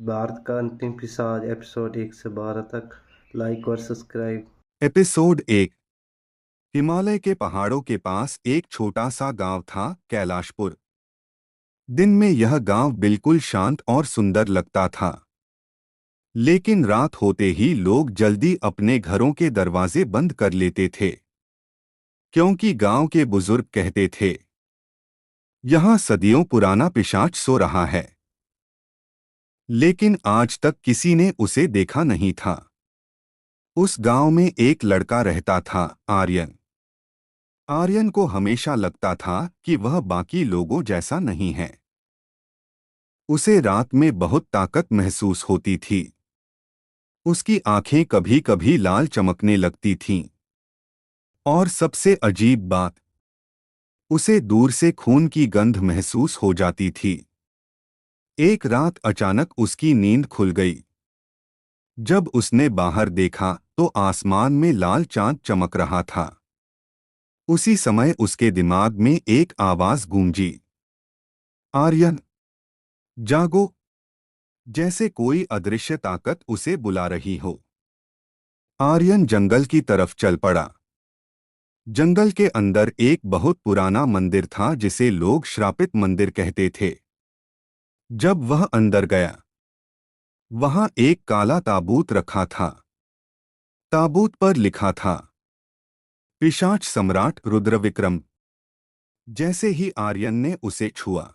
भारत का अंतिम पिशाच एपिसोड 1 से 12 तक। लाइक और सब्सक्राइब। एपिसोड 1। हिमालय के पहाड़ों के पास एक छोटा सा गांव था, कैलाशपुर। दिन में यह गांव बिल्कुल शांत और सुंदर लगता था, लेकिन रात होते ही लोग जल्दी अपने घरों के दरवाजे बंद कर लेते थे, क्योंकि गांव के बुजुर्ग कहते थे, यहाँ सदियों पुराना पिशाच सो रहा है। लेकिन आज तक किसी ने उसे देखा नहीं था। उस गांव में एक लड़का रहता था, आर्यन। आर्यन को हमेशा लगता था कि वह बाकी लोगों जैसा नहीं है। उसे रात में बहुत ताकत महसूस होती थी। उसकी आंखें कभी कभी लाल चमकने लगती थीं। और सबसे अजीब बात, उसे दूर से खून की गंध महसूस हो जाती थी। एक रात अचानक उसकी नींद खुल गई। जब उसने बाहर देखा तो आसमान में लाल चांद चमक रहा था। उसी समय उसके दिमाग में एक आवाज गूंजी, आर्यन, जागो। जैसे कोई अदृश्य ताकत उसे बुला रही हो। आर्यन जंगल की तरफ चल पड़ा। जंगल के अंदर एक बहुत पुराना मंदिर था जिसे लोग श्रापित मंदिर कहते थे। जब वह अंदर गया, वहां एक काला ताबूत रखा था। ताबूत पर लिखा था, पिशाच सम्राट रुद्रविक्रम। जैसे ही आर्यन ने उसे छुआ,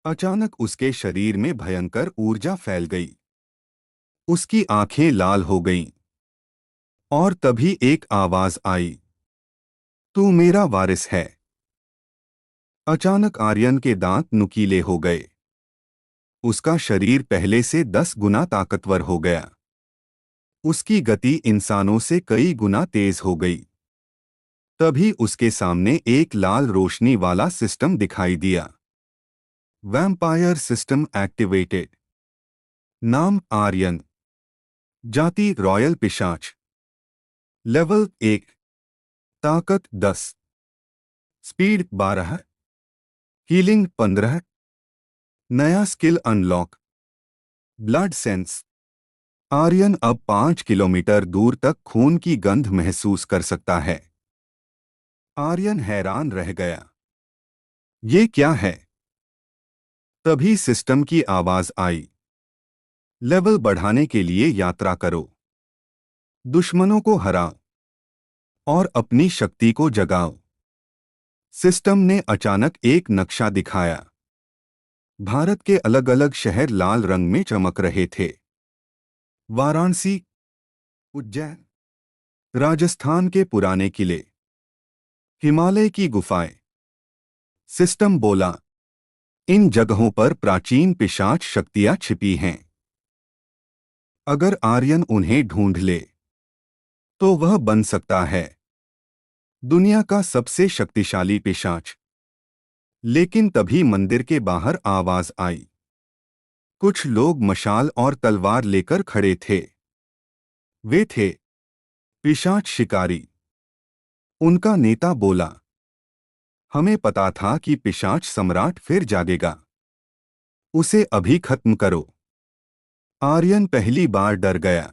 अचानक उसके शरीर में भयंकर ऊर्जा फैल गई। उसकी आंखें लाल हो गईं। और तभी एक आवाज आई, तू मेरा वारिस है। अचानक आर्यन के दांत नुकीले हो गए। उसका शरीर पहले से 10 गुना ताकतवर हो गया। उसकी गति इंसानों से कई गुना तेज हो गई। तभी उसके सामने एक लाल रोशनी वाला सिस्टम दिखाई दिया। Vampire system activated. नाम आर्यन। जाति रॉयल पिशाच। लेवल 1। ताकत 10। स्पीड 12। हीलिंग 15। नया skill unlock, blood sense. Aryan अब 5 किलोमीटर दूर तक खून की गंध महसूस कर सकता है। आर्यन हैरान रह गया। ये क्या है? तभी सिस्टम की आवाज आई, लेवल बढ़ाने के लिए यात्रा करो। दुश्मनों को हराओ और अपनी शक्ति को जगाओ। सिस्टम ने अचानक एक नक्शा दिखाया। भारत के अलग अलग शहर लाल रंग में चमक रहे थे। वाराणसी, उज्जैन, राजस्थान के पुराने किले, हिमालय की गुफाएं। सिस्टम बोला, इन जगहों पर प्राचीन पिशाच शक्तियां छिपी हैं। अगर आर्यन उन्हें ढूंढ ले तो वह बन सकता है दुनिया का सबसे शक्तिशाली पिशाच। लेकिन तभी मंदिर के बाहर आवाज आई। कुछ लोग मशाल और तलवार लेकर खड़े थे। वे थे पिशाच शिकारी। उनका नेता बोला, हमें पता था कि पिशाच सम्राट फिर जागेगा। उसे अभी खत्म करो। आर्यन पहली बार डर गया,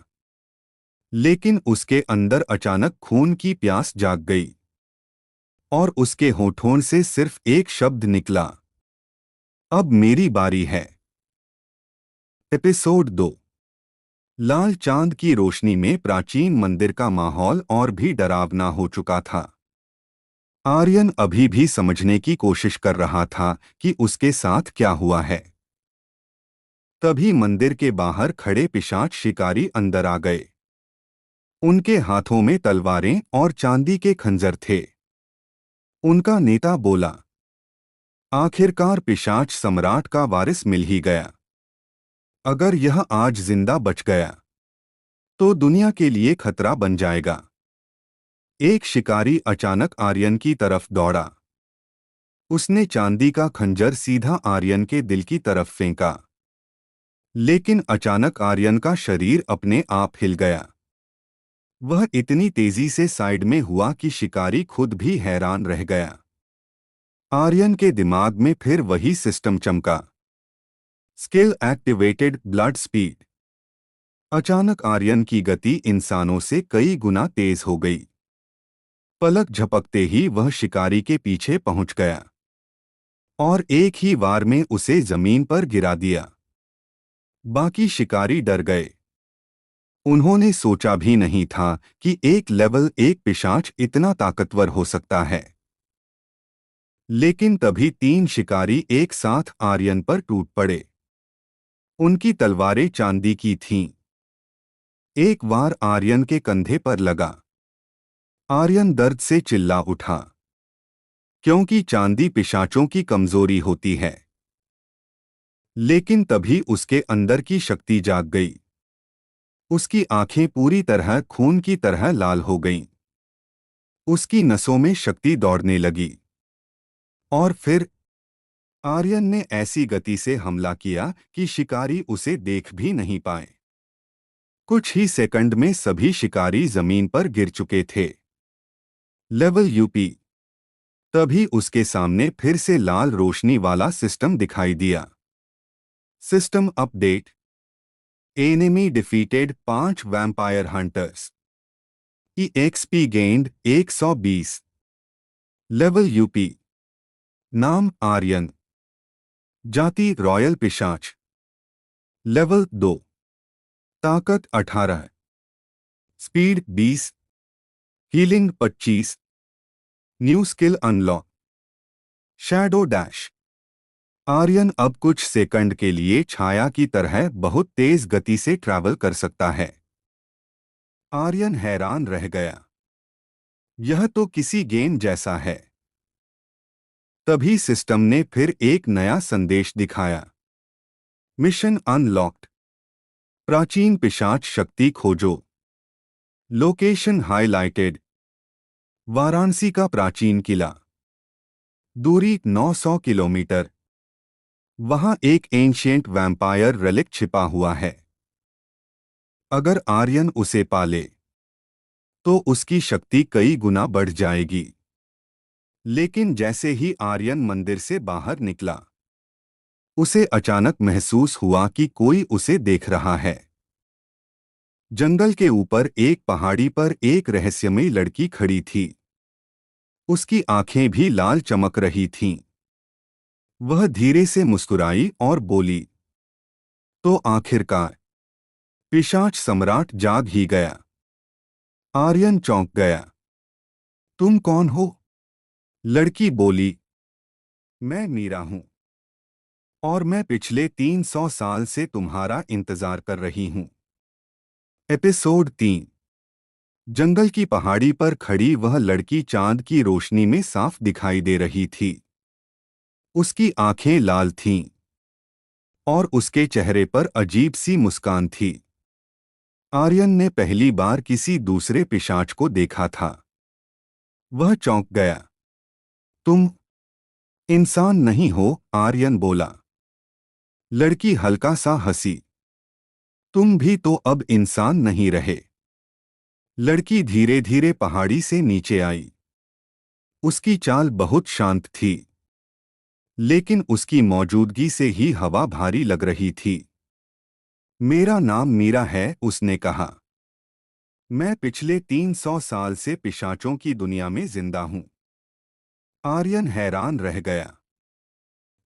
लेकिन उसके अंदर अचानक खून की प्यास जाग गई। और उसके होठों से सिर्फ एक शब्द निकला, अब मेरी बारी है। एपिसोड 2। लाल चांद की रोशनी में प्राचीन मंदिर का माहौल और भी डरावना हो चुका था। आर्यन अभी भी समझने की कोशिश कर रहा था कि उसके साथ क्या हुआ है। तभी मंदिर के बाहर खड़े पिशाच शिकारी अंदर आ गए। उनके हाथों में तलवारें और चांदी के खंजर थे। उनका नेता बोला, आखिरकार पिशाच सम्राट का वारिस मिल ही गया। अगर यह आज जिंदा बच गया तो दुनिया के लिए खतरा बन जाएगा। एक शिकारी अचानक आर्यन की तरफ दौड़ा। उसने चांदी का खंजर सीधा आर्यन के दिल की तरफ फेंका। लेकिन अचानक आर्यन का शरीर अपने आप हिल गया। वह इतनी तेजी से साइड में हुआ कि शिकारी खुद भी हैरान रह गया। आर्यन के दिमाग में फिर वही सिस्टम चमका। Skill activated blood speed. अचानक आर्यन की गति इंसानों से कई गुना तेज हो गई। पलक झपकते ही वह शिकारी के पीछे पहुंच गया और एक ही वार में उसे जमीन पर गिरा दिया। बाकी शिकारी डर गए। उन्होंने सोचा भी नहीं था कि एक लेवल 1 पिशाच इतना ताकतवर हो सकता है। लेकिन तभी 3 शिकारी एक साथ आर्यन पर टूट पड़े। उनकी तलवारें चांदी की थीं। एक वार आर्यन के कंधे पर लगा। आर्यन दर्द से चिल्ला उठा, क्योंकि चांदी पिशाचों की कमजोरी होती है। लेकिन तभी उसके अंदर की शक्ति जाग गई। उसकी आंखें पूरी तरह खून की तरह लाल हो गईं। उसकी नसों में शक्ति दौड़ने लगी। और फिर आर्यन ने ऐसी गति से हमला किया कि शिकारी उसे देख भी नहीं पाए। कुछ ही सेकंड में सभी शिकारी जमीन पर गिर चुके थे। Level up. तभी उसके सामने फिर से लाल रोशनी वाला सिस्टम दिखाई दिया। System update. Enemy defeated 5 vampire hunters. EXP gained 120। Level up. नाम आर्यन। जाति रॉयल पिशाच। लेवल 2। ताकत 18। Speed 20। Healing 25। New skill unlock. Shadow dash. Aryan अब कुछ सेकंड के लिए छाया की तरह बहुत तेज गति से ट्रैवल कर सकता है। आर्यन हैरान रह गया। यह तो किसी गेम जैसा है। तभी सिस्टम ने फिर एक नया संदेश दिखाया। Mission unlocked. प्राचीन पिशाच शक्ति खोजो। Location highlighted. वाराणसी का प्राचीन किला। दूरी 900 किलोमीटर। वहां एक एंशिएंट वैम्पायर रेलिक छिपा हुआ है। अगर आर्यन उसे पाले तो उसकी शक्ति कई गुना बढ़ जाएगी। लेकिन जैसे ही आर्यन मंदिर से बाहर निकला, उसे अचानक महसूस हुआ कि कोई उसे देख रहा है। जंगल के ऊपर एक पहाड़ी पर एक रहस्यमयी लड़की खड़ी थी। उसकी आंखें भी लाल चमक रही थीं। वह धीरे से मुस्कुराई और बोली, तो आखिरकार पिशाच सम्राट जाग ही गया। आर्यन चौंक गया। तुम कौन हो? लड़की बोली, मैं मीरा हूं और मैं पिछले 300 साल से तुम्हारा इंतजार कर रही हूं। एपिसोड 3। जंगल की पहाड़ी पर खड़ी वह लड़की चांद की रोशनी में साफ दिखाई दे रही थी। उसकी आंखें लाल थीं और उसके चेहरे पर अजीब सी मुस्कान थी। आर्यन ने पहली बार किसी दूसरे पिशाच को देखा था। वह चौंक गया। तुम इंसान नहीं हो, आर्यन बोला। लड़की हल्का सा हंसी। तुम भी तो अब इंसान नहीं रहे। लड़की धीरे धीरे पहाड़ी से नीचे आई। उसकी चाल बहुत शांत थी, लेकिन उसकी मौजूदगी से ही हवा भारी लग रही थी। मेरा नाम मीरा है, उसने कहा। मैं पिछले 300 साल से पिशाचों की दुनिया में जिंदा हूं। आर्यन हैरान रह गया।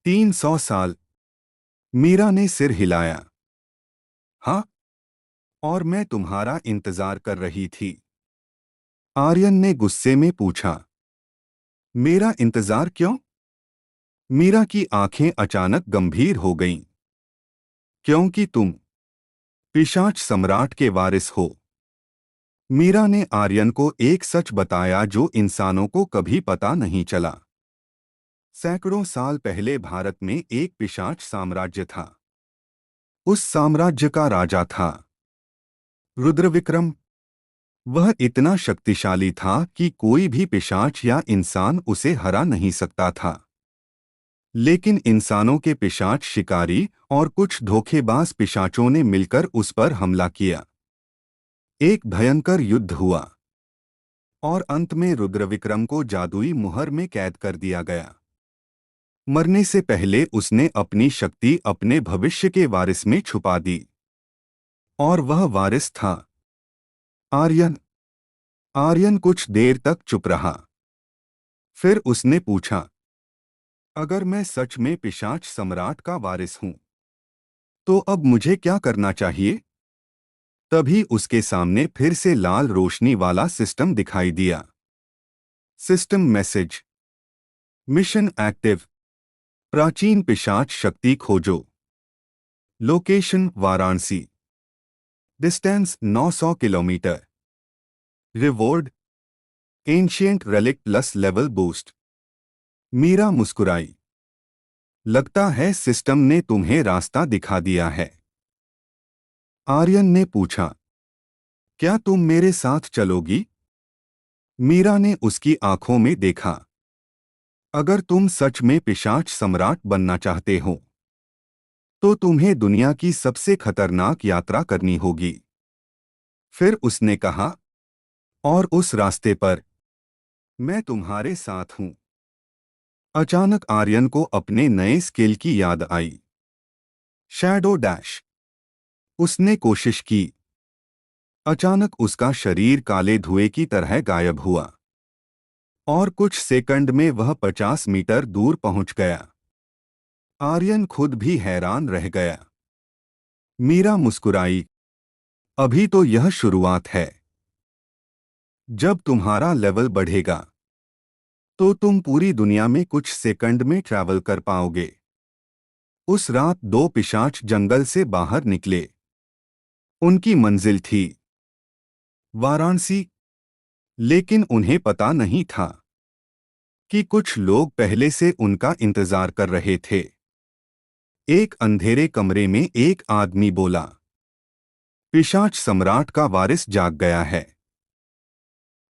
300 साल? मीरा ने सिर हिलाया। हाँ, और मैं तुम्हारा इंतजार कर रही थी। आर्यन ने गुस्से में पूछा, मेरा इंतजार क्यों? मीरा की आंखें अचानक गंभीर हो गईं। क्योंकि तुम पिशाच सम्राट के वारिस हो। मीरा ने आर्यन को एक सच बताया जो इंसानों को कभी पता नहीं चला। सैकड़ों साल पहले भारत में एक पिशाच साम्राज्य था। उस साम्राज्य का राजा था रुद्रविक्रम। वह इतना शक्तिशाली था कि कोई भी पिशाच या इंसान उसे हरा नहीं सकता था। लेकिन इंसानों के पिशाच शिकारी और कुछ धोखेबाज पिशाचों ने मिलकर उस पर हमला किया। एक भयंकर युद्ध हुआ और अंत में रुद्रविक्रम को जादुई मुहर में कैद कर दिया गया। मरने से पहले उसने अपनी शक्ति अपने भविष्य के वारिस में छुपा दी, और वह वारिस था आर्यन। आर्यन कुछ देर तक चुप रहा। फिर उसने पूछा, अगर मैं सच में पिशाच सम्राट का वारिस हूं, तो अब मुझे क्या करना चाहिए? तभी उसके सामने फिर से लाल रोशनी वाला सिस्टम दिखाई दिया। सिस्टम मैसेज, मिशन एक्टिव, प्राचीन पिशाच शक्ति खोजो। Location Varanasi, distance 900 kilometre. Reward, ancient relic plus level boost. Meera मुस्कुराई। लगता है सिस्टम ने तुम्हें रास्ता दिखा दिया है। आर्यन ने पूछा, क्या तुम मेरे साथ चलोगी? मीरा ने उसकी आंखों में देखा। अगर तुम सच में पिशाच सम्राट बनना चाहते हो, तो तुम्हें दुनिया की सबसे खतरनाक यात्रा करनी होगी। फिर उसने कहा, और उस रास्ते पर मैं तुम्हारे साथ हूं। अचानक आर्यन को अपने नए स्किल की याद आई, शैडो डैश। उसने कोशिश की। अचानक उसका शरीर काले धुएं की तरह गायब हुआ, और कुछ सेकंड में वह 50 मीटर दूर पहुंच गया। आर्यन खुद भी हैरान रह गया। मीरा मुस्कुराई, अभी तो यह शुरुआत है। जब तुम्हारा लेवल बढ़ेगा, तो तुम पूरी दुनिया में कुछ सेकंड में ट्रैवल कर पाओगे। उस रात दो पिशाच जंगल से बाहर निकले। उनकी मंजिल थी वाराणसी, लेकिन उन्हें पता नहीं था कि कुछ लोग पहले से उनका इंतजार कर रहे थे। एक अंधेरे कमरे में एक आदमी बोला, पिशाच सम्राट का वारिस जाग गया है,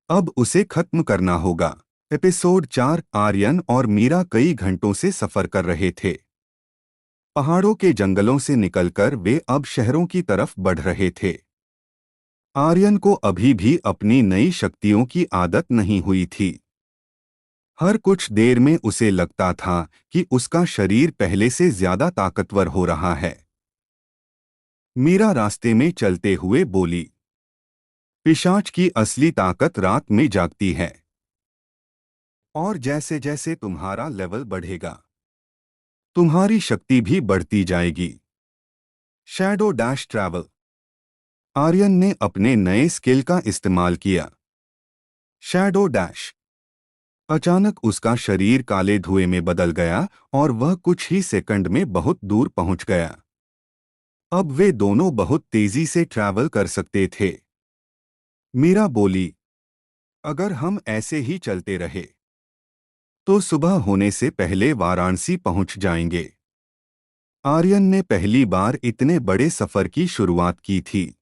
अब उसे खत्म करना होगा। एपिसोड 4। आर्यन और मीरा कई घंटों से सफर कर रहे थे। पहाड़ों के जंगलों से निकलकर वे अब शहरों की तरफ बढ़ रहे थे। आर्यन को अभी भी अपनी नई शक्तियों की आदत नहीं हुई थी। हर कुछ देर में उसे लगता था कि उसका शरीर पहले से ज्यादा ताकतवर हो रहा है। मीरा रास्ते में चलते हुए बोली, पिशाच की असली ताकत रात में जागती है, और जैसे जैसे तुम्हारा लेवल बढ़ेगा, तुम्हारी शक्ति भी बढ़ती जाएगी। Shadow dash travel. आर्यन ने अपने नए स्किल का इस्तेमाल किया, शैडो डैश। अचानक उसका शरीर काले धुएं में बदल गया, और वह कुछ ही सेकंड में बहुत दूर पहुंच गया। अब वे दोनों बहुत तेजी से ट्रैवल कर सकते थे। मीरा बोली, अगर हम ऐसे ही चलते रहे, तो सुबह होने से पहले वाराणसी पहुंच जाएंगे। आर्यन ने पहली बार इतने बड़े सफर की शुरुआत की थी,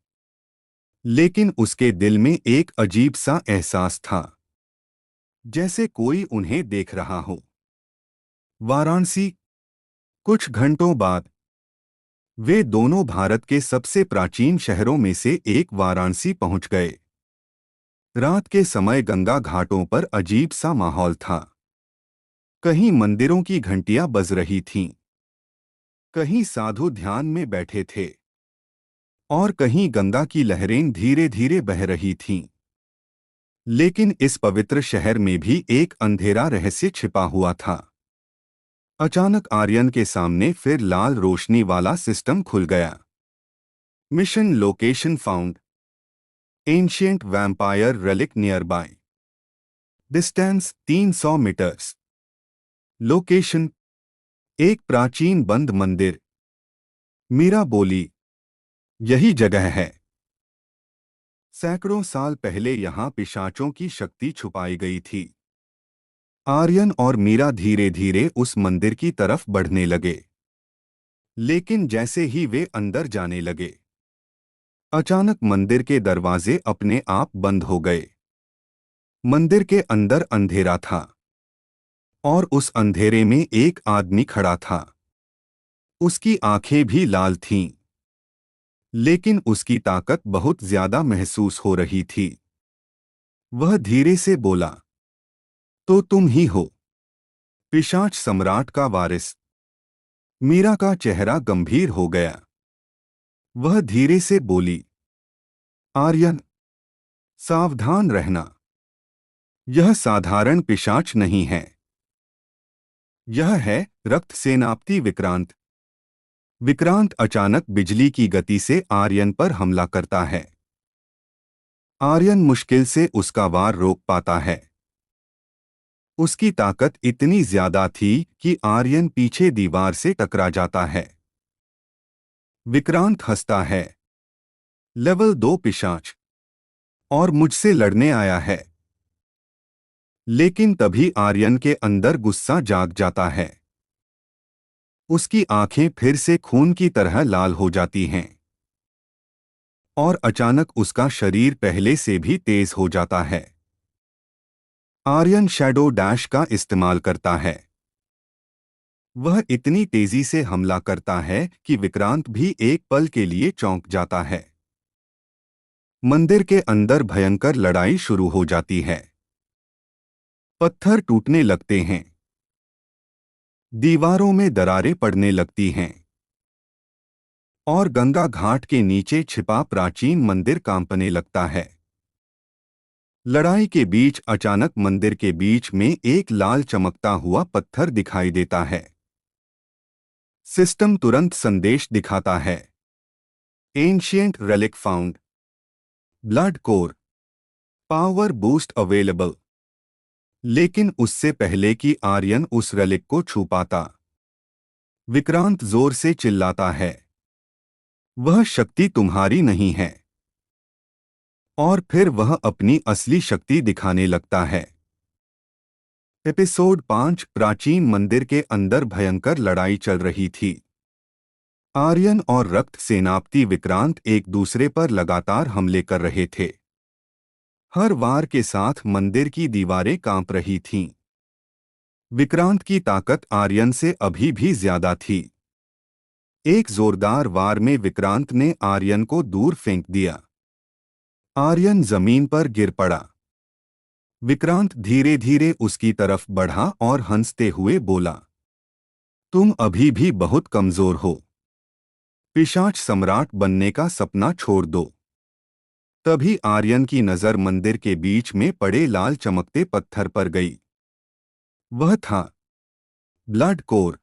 लेकिन उसके दिल में एक अजीब सा एहसास था, जैसे कोई उन्हें देख रहा हो। वाराणसी। कुछ घंटों बाद वे दोनों भारत के सबसे प्राचीन शहरों में से एक वाराणसी पहुंच गए। रात के समय गंगा घाटों पर अजीब सा माहौल था। कहीं मंदिरों की घंटियां बज रही थीं, कहीं साधु ध्यान में बैठे थे, और कहीं गंगा की लहरें धीरे धीरे बह रही थीं। लेकिन इस पवित्र शहर में भी एक अंधेरा रहस्य छिपा हुआ था। अचानक आर्यन के सामने फिर लाल रोशनी वाला सिस्टम खुल गया। Mission location found, ancient vampire relic nearby. Distance 300 metres. Location, एक प्राचीन बंद मंदिर। मीरा बोली, यही जगह है। सैकड़ों साल पहले यहां पिशाचों की शक्ति छुपाई गई थी। आर्यन और मीरा धीरे धीरे उस मंदिर की तरफ बढ़ने लगे। लेकिन जैसे ही वे अंदर जाने लगे, अचानक मंदिर के दरवाजे अपने आप बंद हो गए। मंदिर के अंदर अंधेरा था, और उस अंधेरे में एक आदमी खड़ा था। उसकी आंखें भी लाल थीं, लेकिन उसकी ताकत बहुत ज्यादा महसूस हो रही थी। वह धीरे से बोला, तो तुम ही हो। पिशाच सम्राट का वारिस। मीरा का चेहरा गंभीर हो गया। वह धीरे से बोली, आर्यन, सावधान रहना। यह साधारण पिशाच नहीं है। यह है रक्त सेनापति विक्रांत। विक्रांत अचानक बिजली की गति से आर्यन पर हमला करता है। आर्यन मुश्किल से उसका वार रोक पाता है। उसकी ताकत इतनी ज्यादा थी कि आर्यन पीछे दीवार से टकरा जाता है। विक्रांत हंसता है। लेवल 2 पिशाच और मुझसे लड़ने आया है। लेकिन तभी आर्यन के अंदर गुस्सा जाग जाता है। उसकी आंखें फिर से खून की तरह लाल हो जाती हैं और अचानक उसका शरीर पहले से भी तेज हो जाता है। आर्यन शैडो डैश का इस्तेमाल करता है। वह इतनी तेजी से हमला करता है कि विक्रांत भी एक पल के लिए चौंक जाता है। मंदिर के अंदर भयंकर लड़ाई शुरू हो जाती है। पत्थर टूटने लगते हैं। दीवारों में दरारें पड़ने लगती हैं और गंगा घाट के नीचे छिपा प्राचीन मंदिर कांपने लगता है। लड़ाई के बीच अचानक मंदिर के बीच में एक लाल चमकता हुआ पत्थर दिखाई देता है। सिस्टम तुरंत संदेश दिखाता है, ancient relic found, blood core, power boost available. लेकिन उससे पहले कि आर्यन उस रेलिक को छू पाता, विक्रांत जोर से चिल्लाता है, वह शक्ति तुम्हारी नहीं है। और फिर वह अपनी असली शक्ति दिखाने लगता है। एपिसोड 5 प्राचीन मंदिर के अंदर भयंकर लड़ाई चल रही थी। आर्यन और रक्त सेनापति विक्रांत एक दूसरे पर लगातार हमले कर रहे थे। हर वार के साथ मंदिर की दीवारें कांप रही थीं। विक्रांत की ताकत आर्यन से अभी भी ज्यादा थी। एक जोरदार वार में विक्रांत ने आर्यन को दूर फेंक दिया। आर्यन जमीन पर गिर पड़ा। विक्रांत धीरे धीरे उसकी तरफ बढ़ा और हंसते हुए बोला, तुम अभी भी बहुत कमजोर हो। पिशाच सम्राट बनने का सपना छोड़ दो। तभी आर्यन की नजर मंदिर के बीच में पड़े लाल चमकते पत्थर पर गई। वह था ब्लड कोर,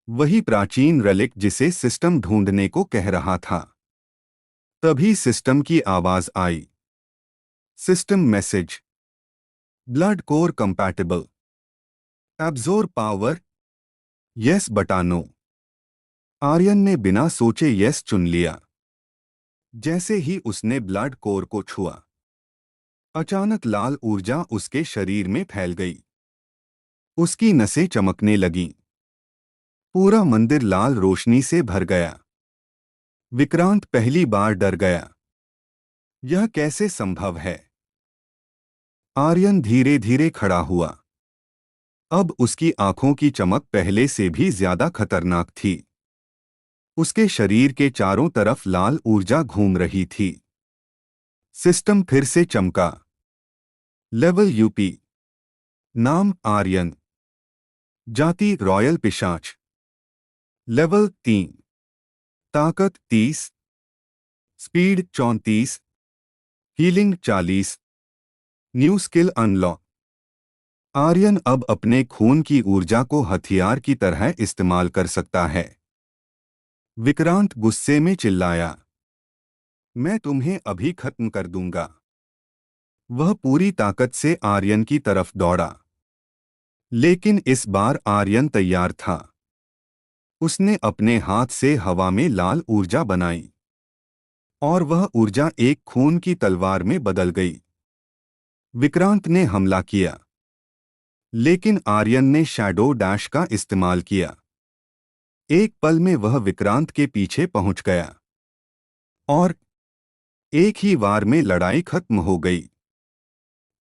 वही प्राचीन रेलिक जिसे सिस्टम ढूंढने को कह रहा था। तभी सिस्टम की आवाज आई, system message, blood core compatible, absorb power, yes बटा नो। आर्यन ने बिना सोचे यस चुन लिया। जैसे ही उसने ब्लड कोर को छुआ, अचानक लाल ऊर्जा उसके शरीर में फैल गई। उसकी नसें चमकने लगीं। पूरा मंदिर लाल रोशनी से भर गया। विक्रांत पहली बार डर गया। यह कैसे संभव है? आर्यन धीरे धीरे खड़ा हुआ। अब उसकी आंखों की चमक पहले से भी ज्यादा खतरनाक थी। उसके शरीर के चारों तरफ लाल ऊर्जा घूम रही थी। सिस्टम फिर से चमका। Level up. नाम आर्यन। जाति रॉयल पिशाच। लेवल 3। ताकत 30। Speed 34। Healing 40। New skill unlock. Aryan अब अपने खून की ऊर्जा को हथियार की तरह इस्तेमाल कर सकता है। विक्रांत गुस्से में चिल्लाया, मैं तुम्हें अभी खत्म कर दूंगा। वह पूरी ताकत से आर्यन की तरफ दौड़ा। लेकिन इस बार आर्यन तैयार था। उसने अपने हाथ से हवा में लाल ऊर्जा बनाई और वह ऊर्जा एक खून की तलवार में बदल गई। विक्रांत ने हमला किया, लेकिन आर्यन ने शैडो डैश का इस्तेमाल किया। एक पल में वह विक्रांत के पीछे पहुंच गया और एक ही वार में लड़ाई खत्म हो गई।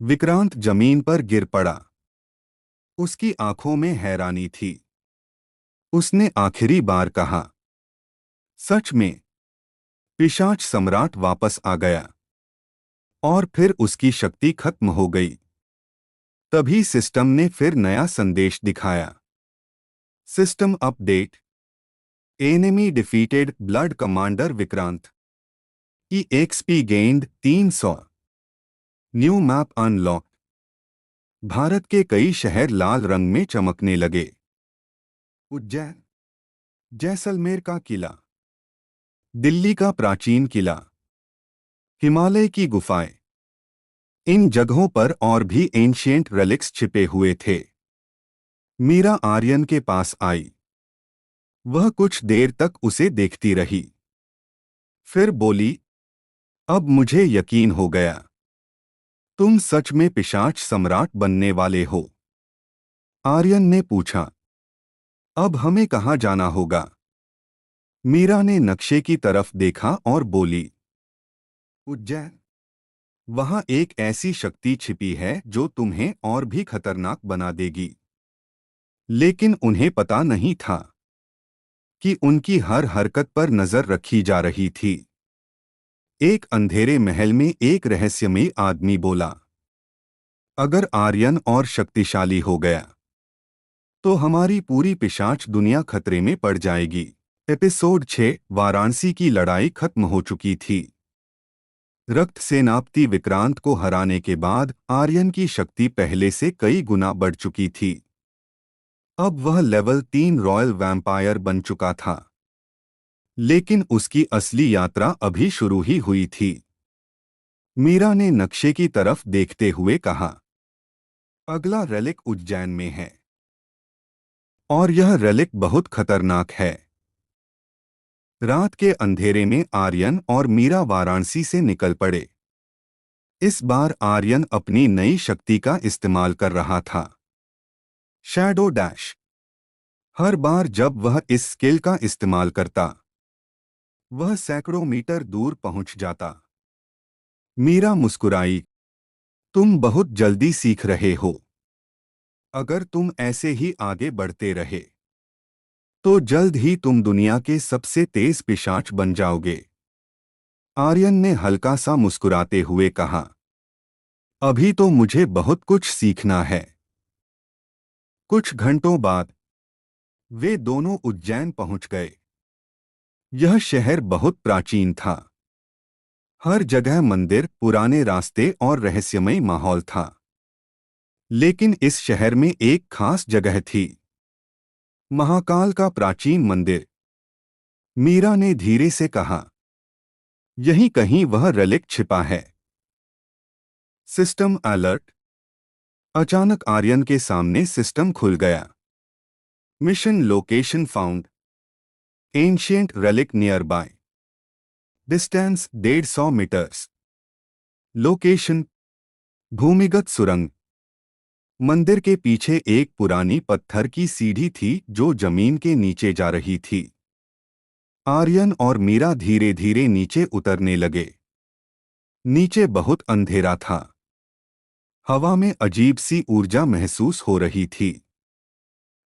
विक्रांत जमीन पर गिर पड़ा। उसकी आंखों में हैरानी थी। उसने आखिरी बार कहा, सच में पिशाच सम्राट वापस आ गया। और फिर उसकी शक्ति खत्म हो गई। तभी सिस्टम ने फिर नया संदेश दिखाया। System update. Enemy defeated blood commander Vikrant. EXP गेंद 300। New map unlock. भारत के कई शहर लाल रंग में चमकने लगे। उज्जैन, जैसलमेर का किला, दिल्ली का प्राचीन किला, हिमालय की गुफाएं, इन जगहों पर और भी एंशिएंट रेलिक्स छिपे हुए थे। मीरा आर्यन के पास आई। वह कुछ देर तक उसे देखती रही, फिर बोली, अब मुझे यकीन हो गया, तुम सच में पिशाच सम्राट बनने वाले हो। आर्यन ने पूछा, अब हमें कहाँ जाना होगा? मीरा ने नक्शे की तरफ देखा और बोली, उज्जैन। वहां एक ऐसी शक्ति छिपी है जो तुम्हें और भी खतरनाक बना देगी। लेकिन उन्हें पता नहीं था कि उनकी हर हरकत पर नजर रखी जा रही थी। एक अंधेरे महल में एक रहस्यमयी आदमी बोला, अगर आर्यन और शक्तिशाली हो गया तो हमारी पूरी पिशाच दुनिया खतरे में पड़ जाएगी। एपिसोड 6। वाराणसी की लड़ाई खत्म हो चुकी थी। रक्त सेनापति विक्रांत को हराने के बाद आर्यन की शक्ति पहले से कई गुना बढ़ चुकी थी। अब वह लेवल 3 रॉयल वैम्पायर बन चुका था। लेकिन उसकी असली यात्रा अभी शुरू ही हुई थी। मीरा ने नक्शे की तरफ देखते हुए कहा, अगला रेलिक उज्जैन में है और यह रेलिक बहुत खतरनाक है। रात के अंधेरे में आर्यन और मीरा वाराणसी से निकल पड़े। इस बार आर्यन अपनी नई शक्ति का इस्तेमाल कर रहा था, शैडो डैश। हर बार जब वह इस स्किल का इस्तेमाल करता, वह सैकड़ों मीटर दूर पहुंच जाता। मीरा मुस्कुराई, तुम बहुत जल्दी सीख रहे हो। अगर तुम ऐसे ही आगे बढ़ते रहे तो जल्द ही तुम दुनिया के सबसे तेज पिशाच बन जाओगे। आर्यन ने हल्का सा मुस्कुराते हुए कहा, अभी तो मुझे बहुत कुछ सीखना है। कुछ घंटों बाद वे दोनों उज्जैन पहुंच गए। यह शहर बहुत प्राचीन था। हर जगह मंदिर, पुराने रास्ते और रहस्यमय माहौल था। लेकिन इस शहर में एक खास जगह थी, महाकाल का प्राचीन मंदिर। मीरा ने धीरे से कहा, यहीं कहीं वह रेलिक छिपा है। System alert. अचानक आर्यन के सामने सिस्टम खुल गया। Mission location found. Ancient relic nearby. Distance 150 metres. Location भूमिगत सुरंग। मंदिर के पीछे एक पुरानी पत्थर की सीढ़ी थी जो जमीन के नीचे जा रही थी। आर्यन और मीरा धीरे धीरे नीचे उतरने लगे। नीचे बहुत अंधेरा था। हवा में अजीब सी ऊर्जा महसूस हो रही थी।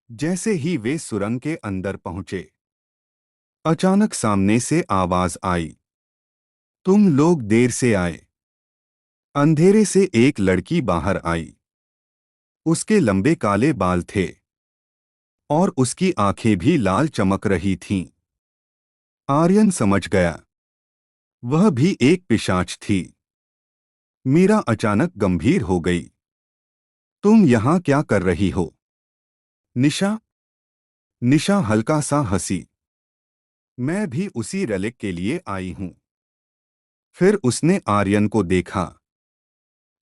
जैसे ही वे सुरंग के अंदर पहुंचे, अचानक सामने से आवाज आई, तुम लोग देर से आए। अंधेरे से एक लड़की बाहर आई। उसके लंबे काले बाल थे और उसकी आंखें भी लाल चमक रही थीं। आर्यन समझ गया, वह भी एक पिशाच थी। मीरा अचानक गंभीर हो गई। तुम यहां क्या कर रही हो? निशा? निशा हल्का सा हंसी। मैं भी उसी रेलिक के लिए आई हूं। फिर उसने आर्यन को देखा।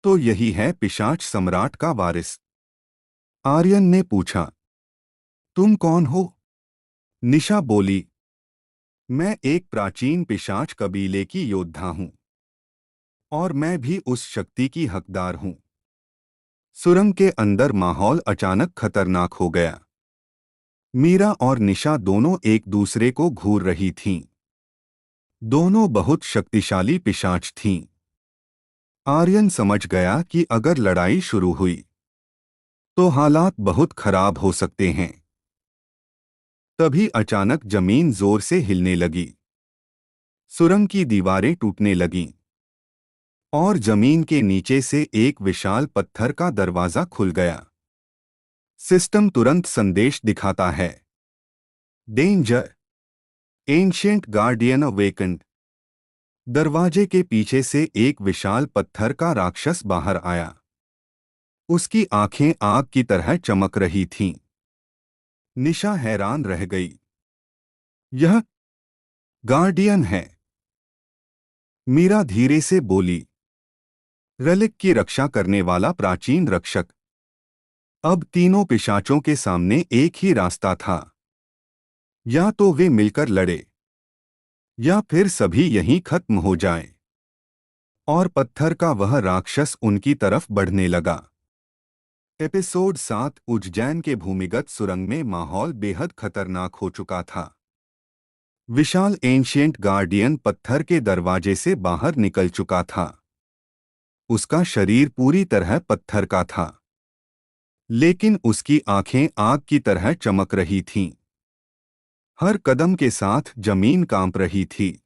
तो यही है पिशाच सम्राट का वारिस। आर्यन ने पूछा, तुम कौन हो? निशा बोली, मैं एक प्राचीन पिशाच कबीले की योद्धा हूं और मैं भी उस शक्ति की हकदार हूं। सुरंग के अंदर माहौल अचानक खतरनाक हो गया। मीरा और निशा दोनों एक दूसरे को घूर रही थीं। दोनों बहुत शक्तिशाली पिशाच थीं। आर्यन समझ गया कि अगर लड़ाई शुरू हुई तो हालात बहुत खराब हो सकते हैं। तभी अचानक जमीन जोर से हिलने लगी। सुरंग की दीवारें टूटने लगीं और जमीन के नीचे से एक विशाल पत्थर का दरवाजा खुल गया। सिस्टम तुरंत संदेश दिखाता है, डेंजर, एंशिएंट गार्डियन अवेकन्ड। दरवाजे के पीछे से एक विशाल पत्थर का राक्षस बाहर आया। उसकी आंखें आग की तरह चमक रही थीं। निशा हैरान रह गई। यह गार्डियन है, मीरा धीरे से बोली। relic की रक्षा करने वाला प्राचीन रक्षक। अब तीनों पिशाचों के सामने एक ही रास्ता था। या तो वे मिलकर लड़े, या फिर सभी यहीं खत्म हो जाएं। और पत्थर का वह राक्षस उनकी तरफ बढ़ने लगा। एपिसोड 7। उज्जैन के भूमिगत सुरंग में माहौल बेहद खतरनाक हो चुका था। विशाल एंशिएंट गार्डियन पत्थर के दरवाजे से बाहर निकल चुका था। उसका शरीर पूरी तरह पत्थर का था, लेकिन उसकी आंखें आग की तरह चमक रही थीं। हर कदम के साथ जमीन कांप रही थी।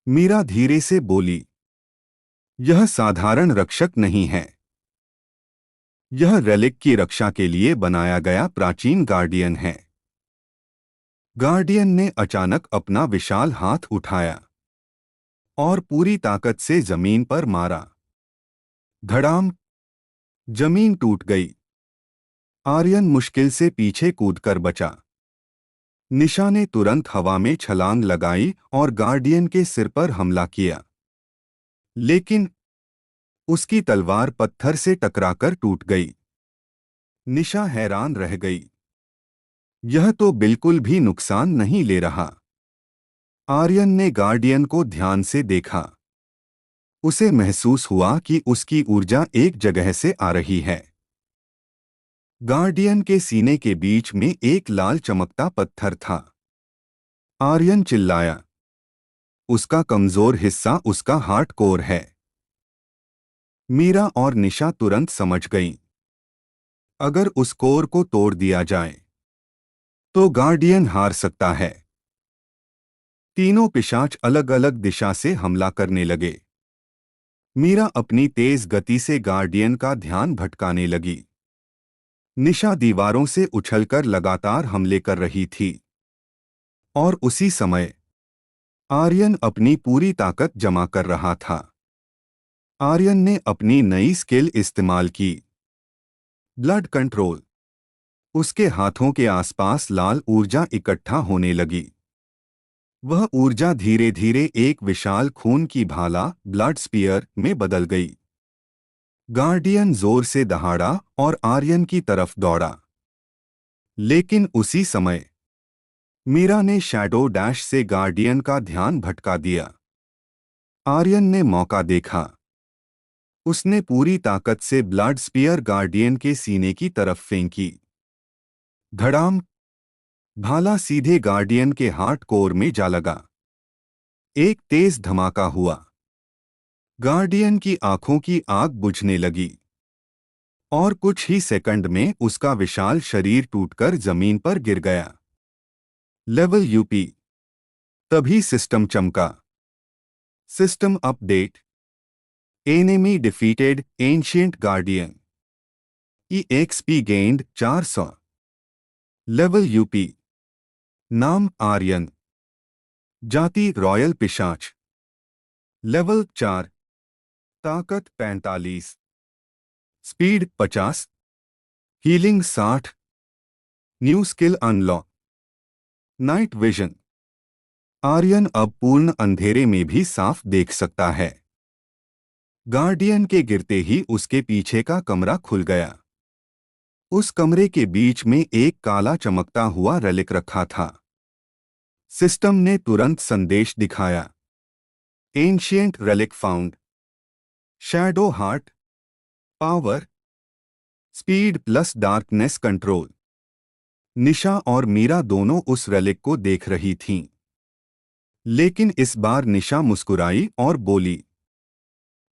मीरा धीरे से बोली, यह साधारण रक्षक नहीं है। यह रेलिक की रक्षा के लिए बनाया गया प्राचीन गार्डियन है। गार्डियन ने अचानक अपना विशाल हाथ उठाया और पूरी ताकत से जमीन पर मारा। धड़ाम! जमीन टूट गई। आर्यन मुश्किल से पीछे कूदकर बचा। निशा ने तुरंत हवा में छलांग लगाई और गार्डियन के सिर पर हमला किया, लेकिन उसकी तलवार पत्थर से टकराकर टूट गई। निशा हैरान रह गई। यह तो बिल्कुल भी नुकसान नहीं ले रहा। आर्यन ने गार्डियन को ध्यान से देखा। उसे महसूस हुआ कि उसकी ऊर्जा एक जगह से आ रही है। गार्डियन के सीने के बीच में एक लाल चमकता पत्थर था। आर्यन चिल्लाया, उसका कमजोर हिस्सा उसका हार्ट कोर है। मीरा और निशा तुरंत समझ गईं। अगर उस कोर को तोड़ दिया जाए तो गार्डियन हार सकता है। तीनों पिशाच अलग अलग दिशा से हमला करने लगे। मीरा अपनी तेज गति से गार्डियन का ध्यान भटकाने लगी। निशा दीवारों से उछलकर लगातार हमले कर रही थी। और उसी समय आर्यन अपनी पूरी ताकत जमा कर रहा था। आर्यन ने अपनी नई स्किल इस्तेमाल की, ब्लड कंट्रोल। उसके हाथों के आसपास लाल ऊर्जा इकट्ठा होने लगी। वह ऊर्जा धीरे धीरे एक विशाल खून की भाला, ब्लड स्पीयर, में बदल गई। गार्डियन जोर से दहाड़ा और आर्यन की तरफ दौड़ा। लेकिन उसी समय मीरा ने शैडो डैश से गार्डियन का ध्यान भटका दिया। आर्यन ने मौका देखा। उसने पूरी ताकत से ब्लड स्पीयर गार्डियन के सीने की तरफ फेंकी। धड़ाम! भाला सीधे गार्डियन के हार्ट कोर में जा लगा। एक तेज धमाका हुआ। गार्डियन की आंखों की आग बुझने लगी और कुछ ही सेकंड में उसका विशाल शरीर टूटकर जमीन पर गिर गया। Level up. तभी सिस्टम चमका। System update. Enemy defeated ancient guardian. EXP gained 400। Level up. नाम आर्यन। जाति रॉयल पिशाच। लेवल 4। ताकत 45। Speed 50। Healing 60। New skill unlock, night vision. Aryan अब पूर्ण अंधेरे में भी साफ देख सकता है। गार्डियन के गिरते ही उसके पीछे का कमरा खुल गया। उस कमरे के बीच में एक काला चमकता हुआ रेलिक रखा था। सिस्टम ने तुरंत संदेश दिखाया, ancient relic found. Shadow heart, power, speed plus darkness control. Nisha और मीरा दोनों उस रेलिक को देख रही थीं। लेकिन इस बार निशा मुस्कुराई और बोली,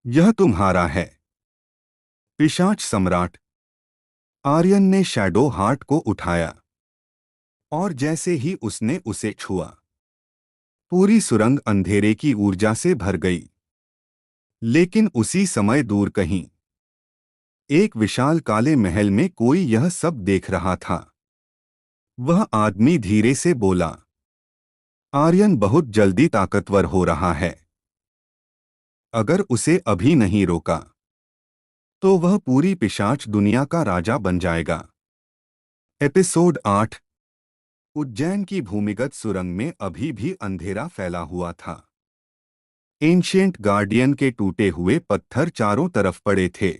यह तुम्हारा है, पिशाच सम्राट। आर्यन ने शैडो हार्ट को उठाया और जैसे ही उसने उसे छुआ, पूरी सुरंग अंधेरे की ऊर्जा से भर गई। लेकिन उसी समय दूर कहीं एक विशाल काले महल में कोई यह सब देख रहा था। वह आदमी धीरे से बोला, आर्यन बहुत जल्दी ताकतवर हो रहा है। अगर उसे अभी नहीं रोका तो वह पूरी पिशाच दुनिया का राजा बन जाएगा। एपिसोड 8। उज्जैन की भूमिगत सुरंग में अभी भी अंधेरा फैला हुआ था। एंशिएंट गार्डियन के टूटे हुए पत्थर चारों तरफ पड़े थे,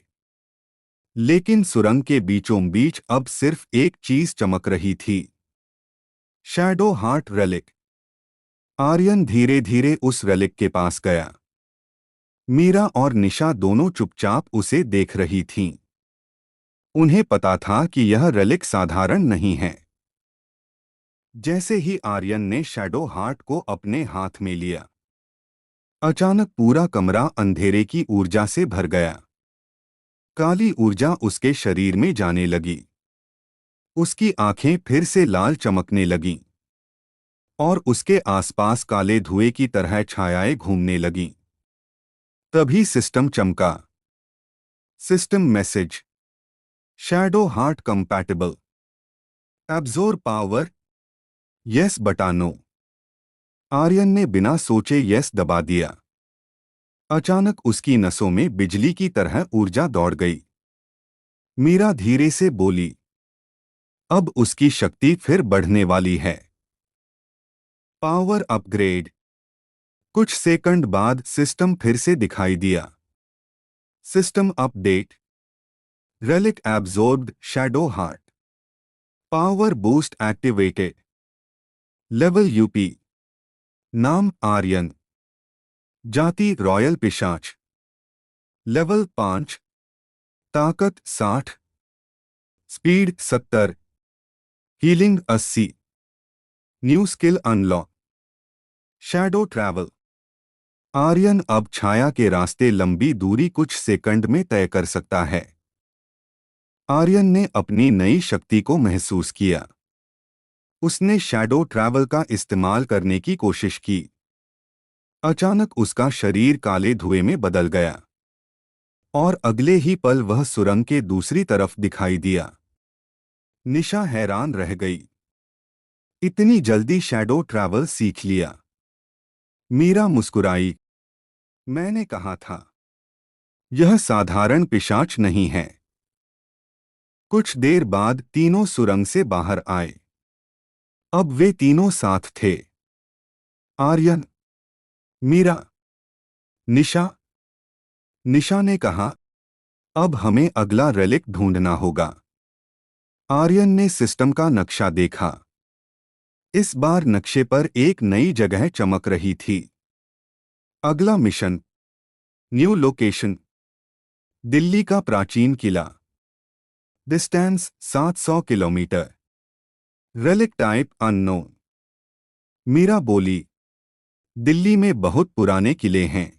लेकिन सुरंग के बीचों बीच अब सिर्फ एक चीज चमक रही थी, शैडो हार्ट रेलिक। आर्यन धीरे धीरे उस रेलिक के पास गया। मीरा और निशा दोनों चुपचाप उसे देख रही थीं। उन्हें पता था कि यह रेलिक साधारण नहीं है। जैसे ही आर्यन ने शैडो हार्ट को अपने हाथ में लिया, अचानक पूरा कमरा अंधेरे की ऊर्जा से भर गया। काली ऊर्जा उसके शरीर में जाने लगी। उसकी आंखें फिर से लाल चमकने लगीं और उसके आसपास काले धुएं की तरह छायाएं घूमने लगीं। तभी सिस्टम चमका। System message, shadow heart compatible, absorb power, yes बटानो। आर्यन ने बिना सोचे यस दबा दिया। अचानक उसकी नसों में बिजली की तरह ऊर्जा दौड़ गई। मीरा धीरे से बोली, अब उसकी शक्ति फिर बढ़ने वाली है। Power upgrade. कुछ सेकंड बाद सिस्टम फिर से दिखाई दिया। System update, relic absorbed shadow heart, power boost activated, level up, नाम आर्यन, जाति रॉयल पिशाच, लेवल 5, ताकत 60, speed 70, healing 80, new skill unlock, shadow travel. Aryan अब छाया के रास्ते लंबी दूरी कुछ सेकंड में तय कर सकता है। आर्यन ने अपनी नई शक्ति को महसूस किया। उसने शैडो ट्रैवल का इस्तेमाल करने की कोशिश की। अचानक उसका शरीर काले धुएं में बदल गया और अगले ही पल वह सुरंग के दूसरी तरफ दिखाई दिया। निशा हैरान रह गई। इतनी जल्दी शैडो ट्रैवल सीख लिया। मीरा मुस्कुराई, मैंने कहा था, यह साधारण पिशाच नहीं है। कुछ देर बाद तीनों सुरंग से बाहर आए। अब वे तीनों साथ थे, आर्यन, मीरा, निशा। निशा ने कहा, अब हमें अगला रेलिक ढूंढना होगा। आर्यन ने सिस्टम का नक्शा देखा। इस बार नक्शे पर एक नई जगह चमक रही थी। अगला मिशन, न्यू लोकेशन, दिल्ली का प्राचीन किला, distance 700 kilometre, relic type unknown. Meera बोली, दिल्ली में बहुत पुराने किले हैं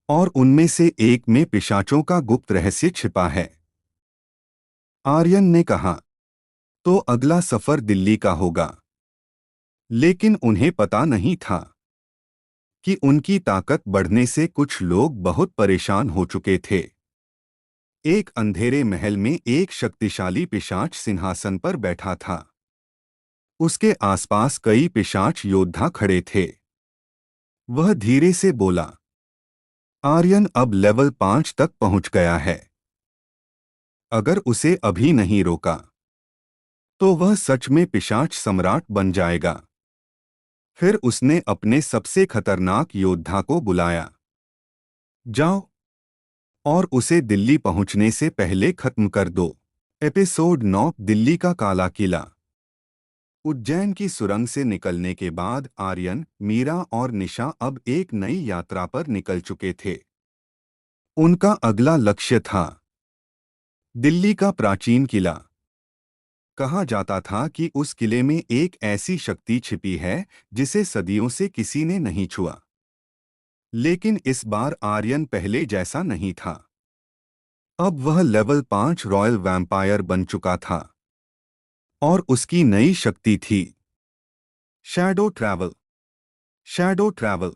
और उनमें से एक में पिशाचों का गुप्त रहस्य छिपा है। आर्यन ने कहा, तो अगला सफर दिल्ली का होगा। लेकिन उन्हें पता नहीं था कि उनकी ताकत बढ़ने से कुछ लोग बहुत परेशान हो चुके थे। एक अंधेरे महल में एक शक्तिशाली पिशाच सिंहासन पर बैठा था। उसके आसपास कई पिशाच योद्धा खड़े थे। वह धीरे से बोला, आर्यन अब लेवल 5 तक पहुंच गया है। अगर उसे अभी नहीं रोका तो वह सच में पिशाच सम्राट बन जाएगा। फिर उसने अपने सबसे खतरनाक योद्धा को बुलाया, जाओ और उसे दिल्ली पहुंचने से पहले खत्म कर दो। एपिसोड 9, दिल्ली का काला किला। उज्जैन की सुरंग से निकलने के बाद आर्यन, मीरा और निशा अब एक नई यात्रा पर निकल चुके थे। उनका अगला लक्ष्य था दिल्ली का प्राचीन किला। कहा जाता था कि उस किले में एक ऐसी शक्ति छिपी है जिसे सदियों से किसी ने नहीं छुआ। लेकिन इस बार आर्यन पहले जैसा नहीं था। अब वह लेवल 5 रॉयल वैम्पायर बन चुका था और उसकी नई शक्ति थी शैडो ट्रैवल। शैडो ट्रैवल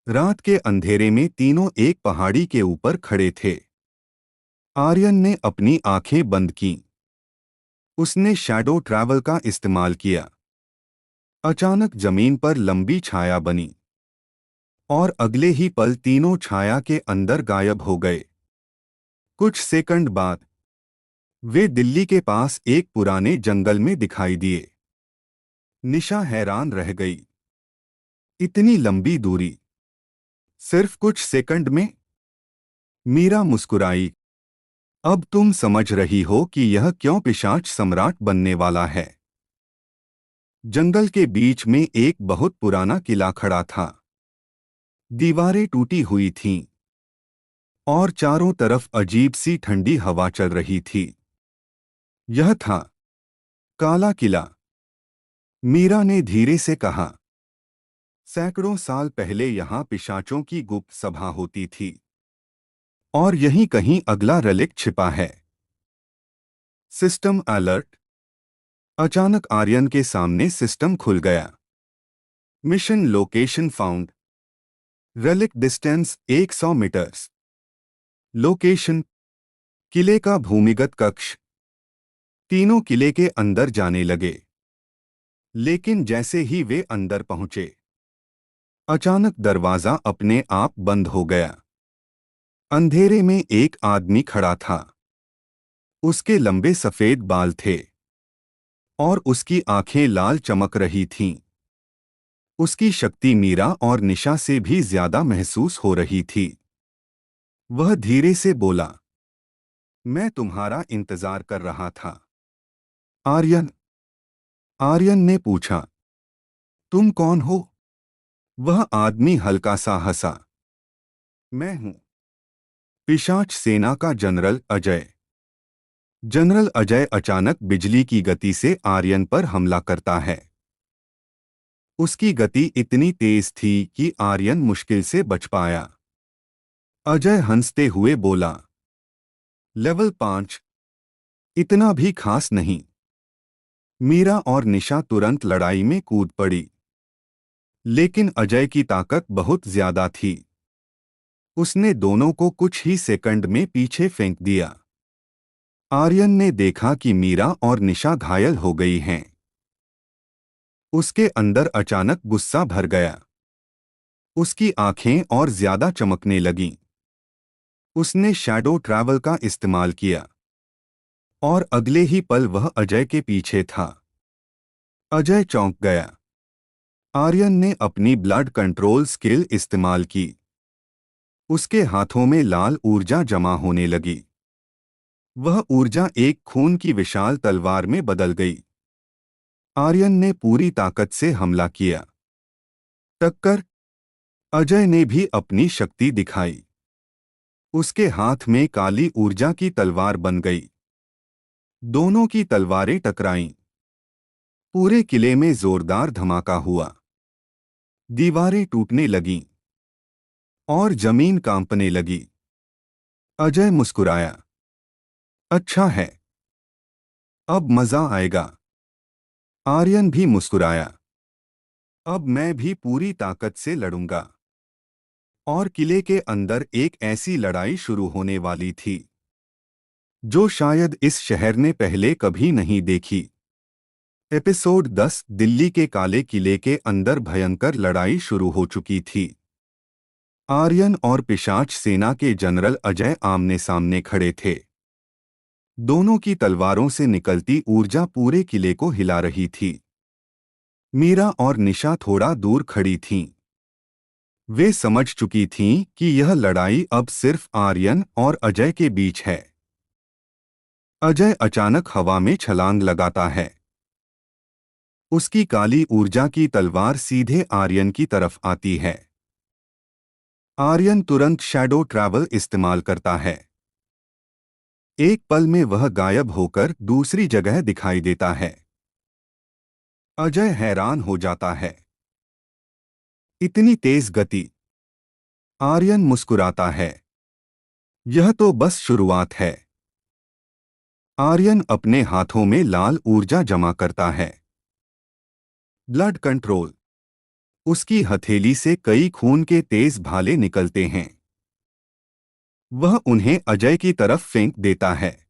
रात के अंधेरे में तीनों एक पहाड़ी के ऊपर खड़े थे। आर्यन ने अपनी आंखें बंद कीं। उसने शैडो ट्रैवल का इस्तेमाल किया। अचानक जमीन पर लंबी छाया बनी और अगले ही पल तीनों छाया के अंदर गायब हो गए। कुछ सेकंड बाद वे दिल्ली के पास एक पुराने जंगल में दिखाई दिए। निशा हैरान रह गई। इतनी लंबी दूरी सिर्फ कुछ सेकंड में। मीरा मुस्कुराई। अब तुम समझ रही हो कि यह क्यों पिशाच सम्राट बनने वाला है। जंगल के बीच में एक बहुत पुराना किला खड़ा था। दीवारें टूटी हुई थीं और चारों तरफ अजीब सी ठंडी हवा चल रही थी। यह था काला किला। मीरा ने धीरे से कहा, सैकड़ों साल पहले यहाँ पिशाचों की गुप्त सभा होती थी और यहीं कहीं अगला relic छिपा है। System alert. अचानक आर्यन के सामने सिस्टम खुल गया। Mission location found. relic distance 100 metres. Location किले का भूमिगत कक्ष। तीनों किले के अंदर जाने लगे, लेकिन जैसे ही वे अंदर पहुंचे, अचानक दरवाजा अपने आप बंद हो गया। अंधेरे में एक आदमी खड़ा था। उसके लंबे सफेद बाल थे और उसकी आंखें लाल चमक रही थीं। उसकी शक्ति मीरा और निशा से भी ज्यादा महसूस हो रही थी। वह धीरे से बोला, मैं तुम्हारा इंतजार कर रहा था। आर्यन। आर्यन ने पूछा, तुम कौन हो? वह आदमी हल्का सा हंसा। मैं हूं पिशाच सेना का जनरल अजय। जनरल अजय अचानक बिजली की गति से आर्यन पर हमला करता है। उसकी गति इतनी तेज थी कि आर्यन मुश्किल से बच पाया। अजय हंसते हुए बोला, लेवल 5। इतना भी खास नहीं। मीरा और निशा तुरंत लड़ाई में कूद पड़ी, लेकिन अजय की ताकत बहुत ज्यादा थी। उसने दोनों को कुछ ही सेकंड में पीछे फेंक दिया। आर्यन ने देखा कि मीरा और निशा घायल हो गई हैं। उसके अंदर अचानक गुस्सा भर गया। उसकी आंखें और ज्यादा चमकने लगीं। उसने शैडो ट्रैवल का इस्तेमाल किया और अगले ही पल वह अजय के पीछे था। अजय चौंक गया। आर्यन ने अपनी ब्लड कंट्रोल स्किल इस्तेमाल की। उसके हाथों में लाल ऊर्जा जमा होने लगी। वह ऊर्जा एक खून की विशाल तलवार में बदल गई। आर्यन ने पूरी ताकत से हमला किया। टक्कर। अजय ने भी अपनी शक्ति दिखाई। उसके हाथ में काली ऊर्जा की तलवार बन गई। दोनों की तलवारें टकराईं। पूरे किले में जोरदार धमाका हुआ। दीवारें टूटने लगीं और जमीन कांपने लगी। अजय मुस्कुराया, अच्छा है, अब मजा आएगा। आर्यन भी मुस्कुराया, अब मैं भी पूरी ताकत से लड़ूंगा। और किले के अंदर एक ऐसी लड़ाई शुरू होने वाली थी जो शायद इस शहर ने पहले कभी नहीं देखी। एपिसोड 10। दिल्ली के काले किले के अंदर भयंकर लड़ाई शुरू हो चुकी थी। आर्यन और पिशाच सेना के जनरल अजय आमने सामने खड़े थे। दोनों की तलवारों से निकलती ऊर्जा पूरे किले को हिला रही थी। मीरा और निशा थोड़ा दूर खड़ी थीं। वे समझ चुकी थीं कि यह लड़ाई अब सिर्फ आर्यन और अजय के बीच है। अजय अचानक हवा में छलांग लगाता है। उसकी काली ऊर्जा की तलवार सीधे आर्यन की तरफ आती है। आर्यन तुरंत शैडो ट्रैवल इस्तेमाल करता है। एक पल में वह गायब होकर दूसरी जगह दिखाई देता है। अजय हैरान हो जाता है। इतनी तेज गति। आर्यन मुस्कुराता है, यह तो बस शुरुआत है। आर्यन अपने हाथों में लाल ऊर्जा जमा करता है। Blood control. उसकी हथेली से कई खून के तेज भाले निकलते हैं। वह उन्हें अजय की तरफ फेंक देता है।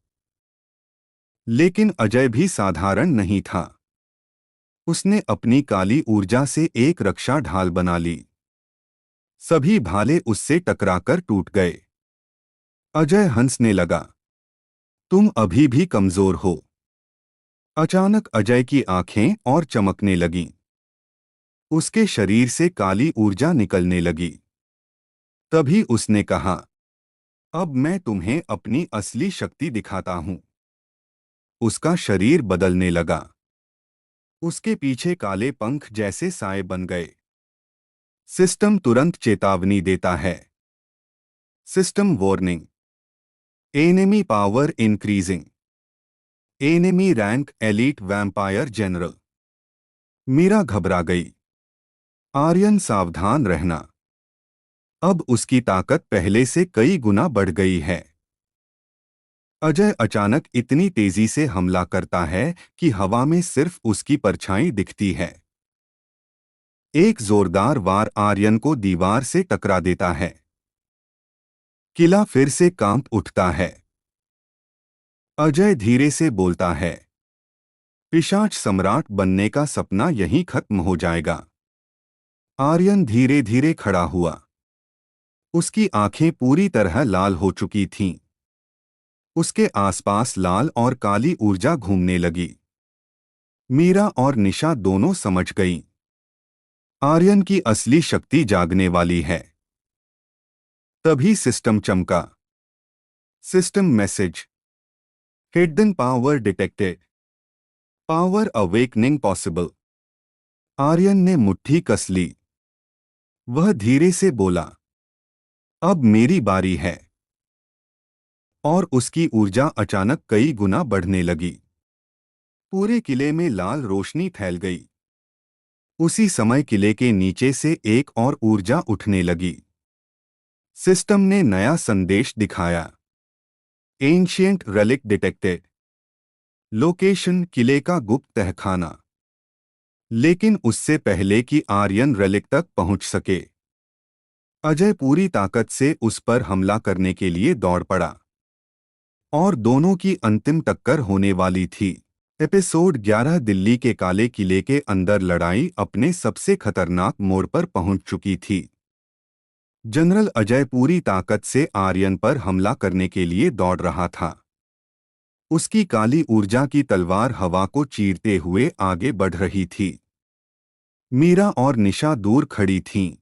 लेकिन अजय भी साधारण नहीं था। उसने अपनी काली ऊर्जा से एक रक्षा ढाल बना ली। सभी भाले उससे टकराकर टूट गए। अजय हंसने लगा। तुम अभी भी कमजोर हो। अचानक अजय की आंखें और चमकने लगीं। उसके शरीर से काली ऊर्जा निकलने लगी। तभी उसने कहा, अब मैं तुम्हें अपनी असली शक्ति दिखाता हूं। उसका शरीर बदलने लगा। उसके पीछे काले पंख जैसे साए बन गए। सिस्टम तुरंत चेतावनी देता है। System warning. Enemy power increasing. Enemy rank elite vampire general. Meera घबरा गई। आर्यन सावधान रहना। अब उसकी ताकत पहले से कई गुना बढ़ गई है। अजय अचानक इतनी तेजी से हमला करता है कि हवा में सिर्फ उसकी परछाई दिखती है। एक जोरदार वार आर्यन को दीवार से टकरा देता है। किला फिर से कांप उठता है। अजय धीरे से बोलता है, पिशाच सम्राट बनने का सपना यहीं खत्म हो जाएगा। आर्यन धीरे धीरे खड़ा हुआ। उसकी आंखें पूरी तरह लाल हो चुकी थीं। उसके आसपास लाल और काली ऊर्जा घूमने लगी। मीरा और निशा दोनों समझ गईं। आर्यन की असली शक्ति जागने वाली है। तभी सिस्टम चमका। System message. Hidden power detected. Power awakening possible. Aryan ने मुट्ठी कस ली। वह धीरे से बोला, अब मेरी बारी है। और उसकी ऊर्जा अचानक कई गुना बढ़ने लगी। पूरे किले में लाल रोशनी फैल गई। उसी समय किले के नीचे से एक और ऊर्जा उठने लगी। सिस्टम ने नया संदेश दिखाया। Ancient relic detected. लोकेशन किले का गुप्त तहखाना। लेकिन उससे पहले कि आर्यन रेलिक तक पहुंच सके, अजय पूरी ताकत से उस पर हमला करने के लिए दौड़ पड़ा। और दोनों की अंतिम टक्कर होने वाली थी। एपिसोड 11 दिल्ली के काले किले के अंदर लड़ाई अपने सबसे खतरनाक मोड़ पर पहुंच चुकी थी। जनरल अजय पूरी ताकत से आर्यन पर हमला करने के लिए दौड़ रहा था। उसकी काली ऊर्जा की तलवार हवा को चीरते हुए आगे बढ़ रही थी। मीरा और निशा दूर खड़ी थीं।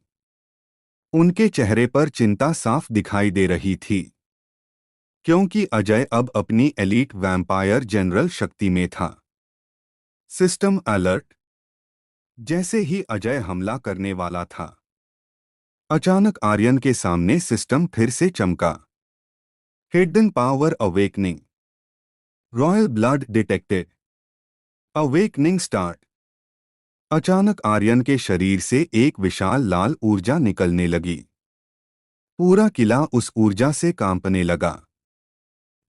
उनके चेहरे पर चिंता साफ दिखाई दे रही थी, क्योंकि अजय अब अपनी एलीट वैम्पायर जनरल शक्ति में था। System alert. जैसे ही अजय हमला करने वाला था, अचानक आर्यन के सामने सिस्टम फिर से चमका। Hidden power awakening. Royal blood detected. Awakening start. अचानक आर्यन के शरीर से एक विशाल लाल ऊर्जा निकलने लगी। पूरा किला उस ऊर्जा से कांपने लगा।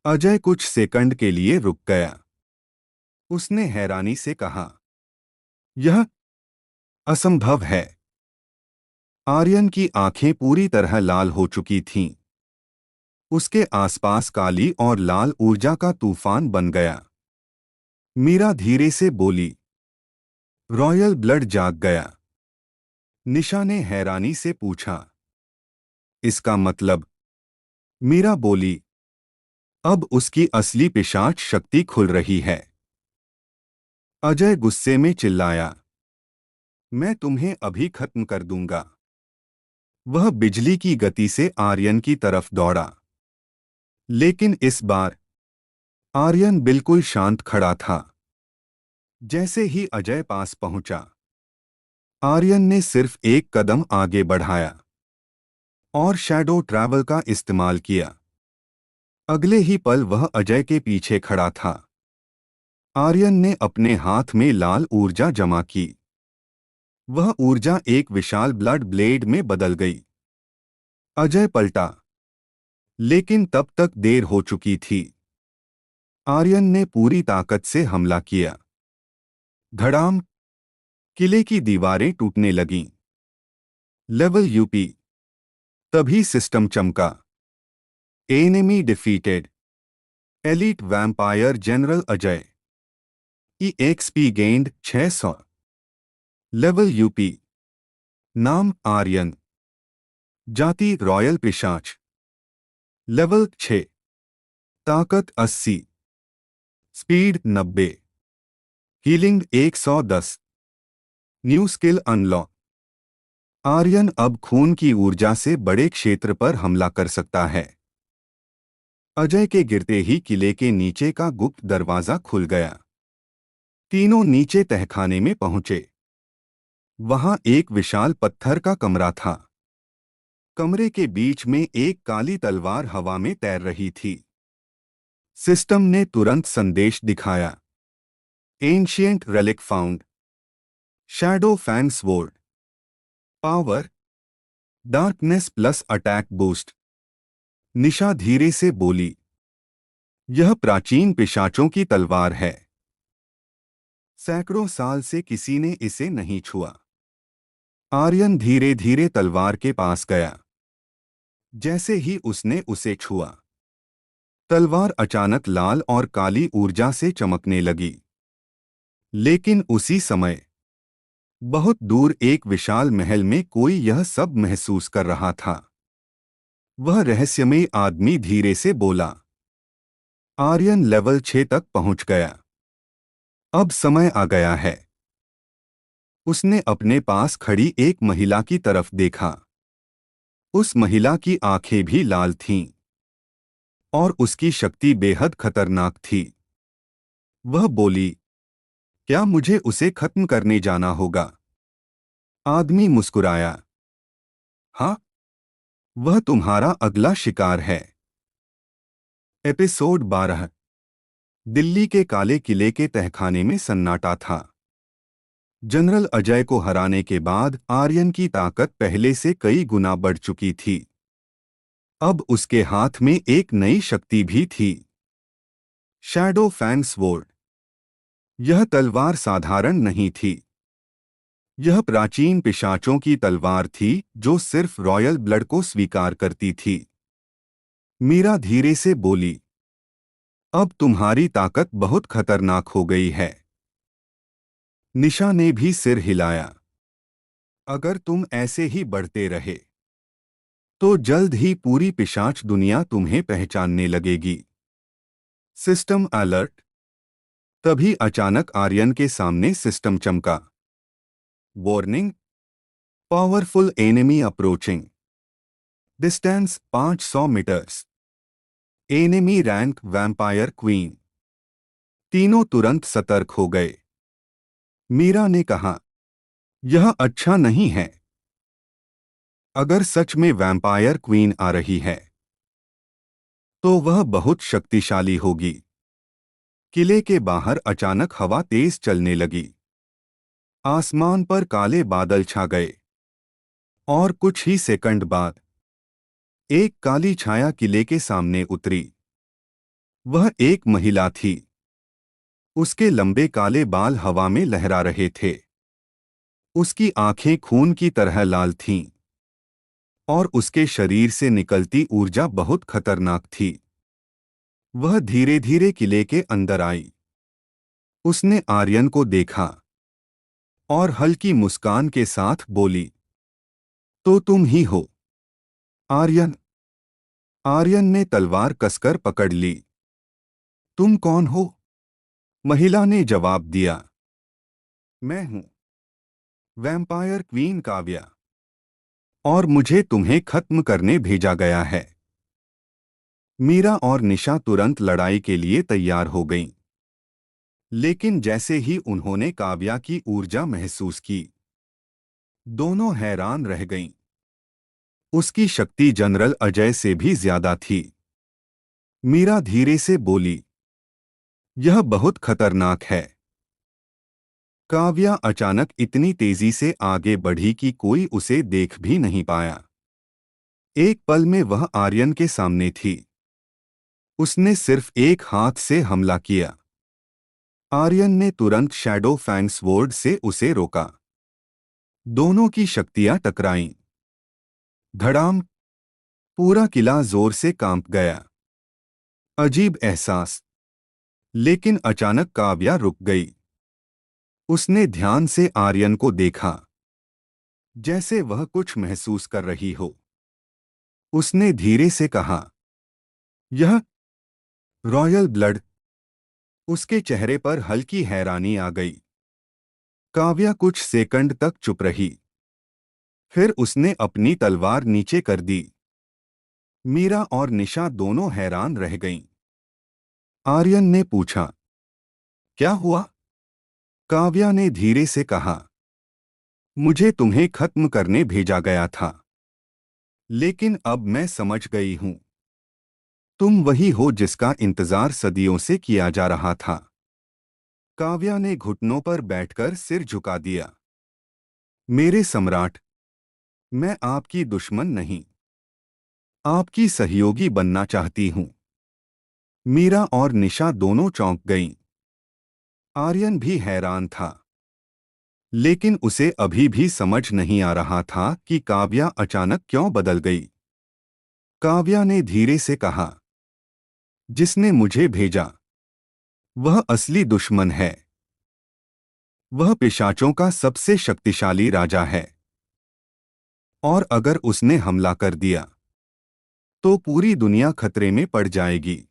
अजय कुछ सेकंड के लिए रुक गया। उसने हैरानी से कहा, यह असंभव है। आर्यन की आंखें पूरी तरह लाल हो चुकी थीं। उसके आसपास काली और लाल ऊर्जा का तूफान बन गया। मीरा धीरे से बोली, रॉयल ब्लड जाग गया। निशा ने हैरानी से पूछा, इसका मतलब? मीरा बोली, अब उसकी असली पिशाच शक्ति खुल रही है। अजय गुस्से में चिल्लाया, मैं तुम्हें अभी खत्म कर दूंगा। वह बिजली की गति से आर्यन की तरफ दौड़ा। लेकिन इस बार आर्यन बिल्कुल शांत खड़ा था। जैसे ही अजय पास पहुंचा, आर्यन ने सिर्फ एक कदम आगे बढ़ाया और शैडो ट्रैवल का इस्तेमाल किया। अगले ही पल वह अजय के पीछे खड़ा था। आर्यन ने अपने हाथ में लाल ऊर्जा जमा की। वह ऊर्जा एक विशाल ब्लड ब्लेड में बदल गई। अजय पलटा, लेकिन तब तक देर हो चुकी थी। आर्यन ने पूरी ताकत से हमला किया। धड़ाम। किले की दीवारें टूटने लगीं। Level up. तभी सिस्टम चमका। Enemy defeated. Elite vampire general Ajay. EXP gained 600। Level up. नाम आर्यन। जाति रॉयल पिशाच। लेवल 6। ताकत 80। Speed 90। Healing 110। New skill unlock. Aryan अब खून की ऊर्जा से बड़े क्षेत्र पर हमला कर सकता है। अजय के गिरते ही किले के नीचे का गुप्त दरवाजा खुल गया। तीनों नीचे तहखाने में पहुंचे। वहां एक विशाल पत्थर का कमरा था। कमरे के बीच में एक काली तलवार हवा में तैर रही थी। सिस्टम ने तुरंत संदेश दिखाया। Ancient relic found. Shadow fang sword. Power darkness plus attack boost. Nisha धीरे से बोली, यह प्राचीन पिशाचों की तलवार है। सैकड़ों साल से किसी ने इसे नहीं छुआ। आर्यन धीरे धीरे तलवार के पास गया। जैसे ही उसने उसे छुआ, तलवार अचानक लाल और काली ऊर्जा से चमकने लगी। लेकिन उसी समय बहुत दूर एक विशाल महल में कोई यह सब महसूस कर रहा था। वह रहस्यमय आदमी धीरे से बोला। आर्यन लेवल 6 तक पहुंच गया। अब समय आ गया है। उसने अपने पास खड़ी एक महिला की तरफ देखा। उस महिला की आंखें भी लाल थीं और उसकी शक्ति बेहद खतरनाक थी। वह बोली, क्या मुझे उसे खत्म करने जाना होगा? आदमी मुस्कुराया। हाँ, वह तुम्हारा अगला शिकार है। एपिसोड 12। दिल्ली के काले किले के तहखाने में सन्नाटा था। जनरल अजय को हराने के बाद आर्यन की ताकत पहले से कई गुना बढ़ चुकी थी। अब उसके हाथ में एक नई शक्ति भी थी, शैडो फैन स्वॉर्ड। यह तलवार साधारण नहीं थी। यह प्राचीन पिशाचों की तलवार थी जो सिर्फ रॉयल ब्लड को स्वीकार करती थी। मीरा धीरे से बोली, अब तुम्हारी ताकत बहुत खतरनाक हो गई है। निशा ने भी सिर हिलाया। अगर तुम ऐसे ही बढ़ते रहे तो जल्द ही पूरी पिशाच दुनिया तुम्हें पहचानने लगेगी। System alert. तभी अचानक आर्यन के सामने सिस्टम चमका। Warning, powerful enemy approaching. Distance 500 metres. Enemy rank vampire queen. तीनों तुरंत सतर्क हो गए। मीरा ने कहा, यह अच्छा नहीं है। अगर सच में वैम्पायर क्वीन आ रही है तो वह बहुत शक्तिशाली होगी। किले के बाहर अचानक हवा तेज चलने लगी। आसमान पर काले बादल छा गए और कुछ ही सेकंड बाद एक काली छाया किले के सामने उतरी। वह एक महिला थी। उसके लंबे काले बाल हवा में लहरा रहे थे। उसकी आंखें खून की तरह लाल थीं और उसके शरीर से निकलती ऊर्जा बहुत खतरनाक थी। वह धीरे धीरे किले के अंदर आई। उसने आर्यन को देखा और हल्की मुस्कान के साथ बोली, तो तुम ही हो आर्यन। आर्यन ने तलवार कसकर पकड़ ली। तुम कौन हो? महिला ने जवाब दिया, मैं हूं वैम्पायर क्वीन काव्या और मुझे तुम्हें खत्म करने भेजा गया है। मीरा और निशा तुरंत लड़ाई के लिए तैयार हो गईं। लेकिन जैसे ही उन्होंने काव्या की ऊर्जा महसूस की, दोनों हैरान रह गईं। उसकी शक्ति जनरल अजय से भी ज्यादा थी। मीरा धीरे से बोली, यह बहुत खतरनाक है। काव्या अचानक इतनी तेजी से आगे बढ़ी कि कोई उसे देख भी नहीं पाया। एक पल में वह आर्यन के सामने थी। उसने सिर्फ एक हाथ से हमला किया। आर्यन ने तुरंत शैडो फैंग स्वॉर्ड से उसे रोका। दोनों की शक्तियां टकराईं। धड़ाम। पूरा किला जोर से कांप गया। अजीब एहसास। लेकिन अचानक काव्या रुक गई। उसने ध्यान से आर्यन को देखा, जैसे वह कुछ महसूस कर रही हो। उसने धीरे से कहा, यह रॉयल ब्लड। उसके चेहरे पर हल्की हैरानी आ गई। काव्या कुछ सेकंड तक चुप रही। फिर उसने अपनी तलवार नीचे कर दी। मीरा और निशा दोनों हैरान रह गईं। आर्यन ने पूछा, क्या हुआ? काव्या ने धीरे से कहा, मुझे तुम्हें खत्म करने भेजा गया था, लेकिन अब मैं समझ गई हूं। तुम वही हो जिसका इंतजार सदियों से किया जा रहा था। काव्या ने घुटनों पर बैठकर सिर झुका दिया। मेरे सम्राट, मैं आपकी दुश्मन नहीं, आपकी सहयोगी बनना चाहती हूं। मीरा और निशा दोनों चौंक गईं। आर्यन भी हैरान था, लेकिन उसे अभी भी समझ नहीं आ रहा था कि काव्या अचानक क्यों बदल गई। काव्या ने धीरे से कहा, जिसने मुझे भेजा वह असली दुश्मन है। वह पिशाचों का सबसे शक्तिशाली राजा है, और अगर उसने हमला कर दिया तो पूरी दुनिया खतरे में पड़ जाएगी।